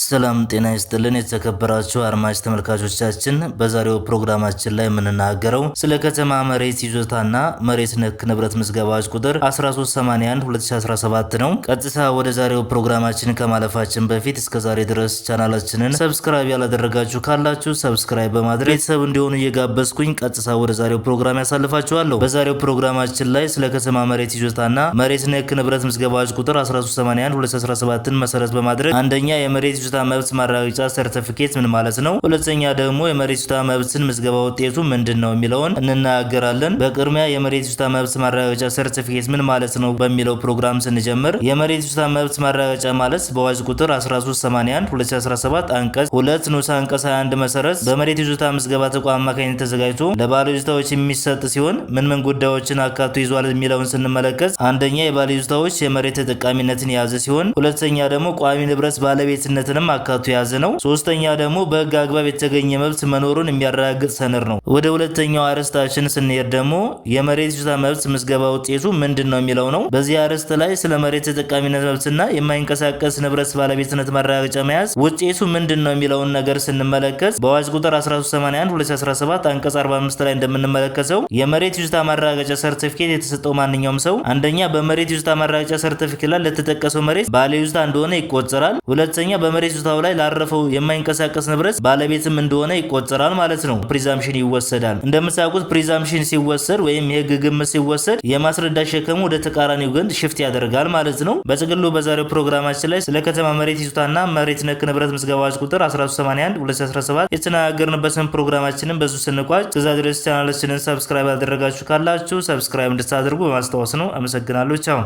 ሰላም ጤና ይስጥልን የተከበራችሁ አድማጭ ተመልካቾቻችን፣ በዛሬው ፕሮግራማችን ላይ የምንናገረው ስለ ከተማ መሬት ይዞታና መሬት ነክ ንብረት ምዝገባዎች ቁጥር 1381/2017 ነው። ቀጥታ ወደ ዛሬው ፕሮግራማችን ከማለፋችን በፊት እስከዛሬ ድረስ ቻናላችንን ሰብስክራይብ ያላደረጋችሁ ካላችሁ ሰብስክራይብ በማድረግ ቤተሰብ እንዲሆኑ እየጋበዝኩኝ ቀጥታ ወደ ዛሬው ፕሮግራም ያሳልፋችኋለሁ። በዛሬው ፕሮግራማችን ላይ ስለ ከተማ መሬት ይዞታና መሬት ነክ ንብረት ምዝገባዎች ቁጥር 1381/2017ን መሰረት በማድረግ አንደኛ የመሬት ይዞታ መብት ማረጋገጫ ሰርቲፊኬት ምን ማለት ነው፣ ሁለተኛ ደግሞ የመሬት ይዞታ መብትን ምዝገባ ውጤቱ ምንድነው የሚለውን እንናገራለን። በቅድሚያ የመሬት ይዞታ መብት ማረጋገጫ ሰርቲፊኬት ምን ማለት ነው በሚለው ፕሮግራም ስንጀምር የመሬት ይዞታ መብት ማረጋገጫ ማለት በአዋጅ ቁጥር 1381/2017 አንቀጽ 2 ንዑስ አንቀጽ 21 መሰረት በመሬት ይዞታ ምዝገባ ተቋም አማካኝነት ተዘጋጅቶ ለባለ ይዞታዎች የሚሰጥ ሲሆን ምን ጉዳዮችን አካቶ ይዟል የሚለውን ስንመለከት አንደኛ የባለ ይዞታዎች የመሬት ተጠቃሚነትን የያዘ ሲሆን ሁለተኛ ደግሞ ቋሚ ንብረት ባለቤትነት አካቶ ያዘ ነው። ሶስተኛ ደግሞ በህግ አግባብ የተገኘ መብት መኖሩን የሚያረጋግጥ ሰነድ ነው። ወደ ሁለተኛው አርዕስታችን ስንሄድ ደግሞ የመሬት ይዞታ መብት ምዝገባ ውጤቱ ምንድነው የሚለው ነው። በዚህ አርዕስት ላይ ስለ መሬት ተጠቃሚነት መብትና የማይንቀሳቀስ ንብረት ባለቤትነት ማረጋገጫ መያዝ ውጤቱ ምንድነው የሚለውን ነገር ስንመለከት በአዋጅ ቁጥር 1381/2017 አንቀጽ 45 ላይ እንደምንመለከተው የመሬት ይዞታ ማረጋገጫ ሰርቲፊኬት የተሰጠው ማንኛውም ሰው አንደኛ በመሬት ይዞታ ማረጋገጫ ሰርቲፊኬት ላይ ለተጠቀሰው መሬት ባለ ይዞታ እንደሆነ ይቆጠራል። ሁለተኛ በመሬት ይዞታው ላይ ላረፈው የማይንቀሳቀስ ንብረት ባለቤትም እንደሆነ ይቆጠራል ማለት ነው። ፕሪዛምፕሽን ይወሰዳል። እንደምታውቁት ፕሪዛምፕሽን ሲወሰድ ወይም የህግ ግምት ሲወሰድ የማስረዳት ሸክሙ ወደ ተቃራኒው ገንድ ሽፍት ያደርጋል ማለት ነው። በጥቅሉ በዛሬው ፕሮግራማችን ላይ ስለ ከተማ መሬት ይዞታና መሬት ነክ ንብረት ምዝገባዎች ቁጥር 1381/2017 የተናገርንበትን ፕሮግራማችንን በዙ ስንቋጭ ከዛ ድረስ ቻናላችንን ሰብስክራይብ ያደረጋችሁ ካላችሁ ሰብስክራይብ እንድታደርጉ በማስታወስ ነው። አመሰግናለሁ። ቻው።